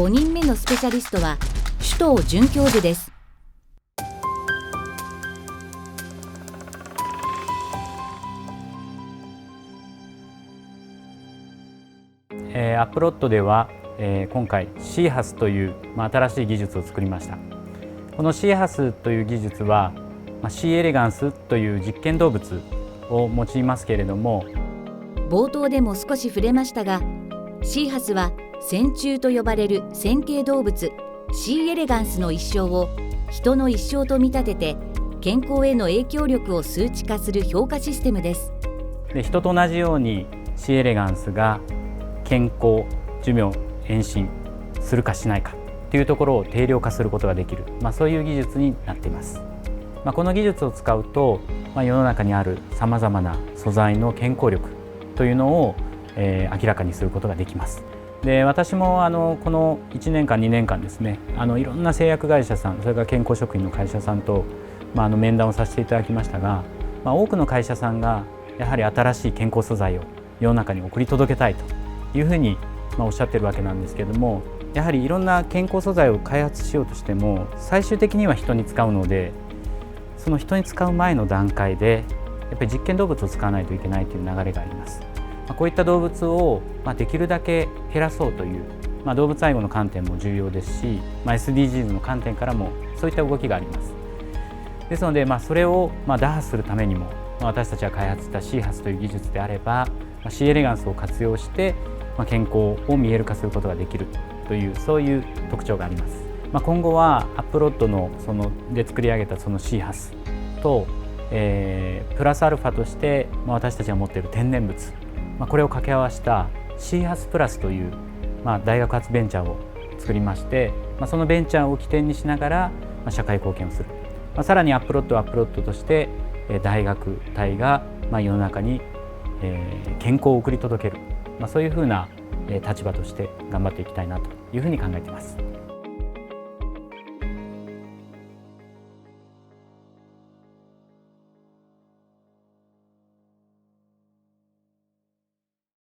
5人目のスペシャリストは首藤准教授です。アップロットでは、今回 CHAS という、新しい技術を作りました。この CHAS という技術は、C エレガンスという実験動物を用いますけれども、冒頭でも少し触れましたが、CHAS は線虫と呼ばれる線形動物 C エレガンスの一生を人の一生と見立てて健康への影響力を数値化する評価システムです。人と同じように C エレガンスが健康、寿命、延伸するかしないかというところを定量化することができる、そういう技術になっています。この技術を使うと、世の中にあるさまざまな素材の健康力というのを、明らかにすることができます。で、私もこの1年間2年間ですね、いろんな製薬会社さん、それから健康食品の会社さんと、面談をさせていただきましたが、多くの会社さんがやはり新しい健康素材を世の中に送り届けたいというふうにおっしゃってるわけなんですけれども、やはりいろんな健康素材を開発しようとしても最終的には人に使うので、その人に使う前の段階でやっぱり実験動物を使わないといけないという流れがあります。こういった動物をできるだけ減らそうという、動物愛護の観点も重要ですし、SDGs の観点からもそういった動きがあります。ですので、それを打破するためにも、私たちが開発した CHAS という技術であれば C エレガンスを活用して健康を見える化することができるという、そういう特徴があります。今後はアップロットので作り上げたその CHAS と、プラスアルファとして私たちが持っている天然物、これを掛け合わせた CHAS プラスという、大学発ベンチャーを作りまして、そのベンチャーを起点にしながら、社会貢献をする、さらにアップロットはアップロットとして大学体が世の中に健康を送り届ける、そういうふうな立場として頑張っていきたいなというふうに考えています。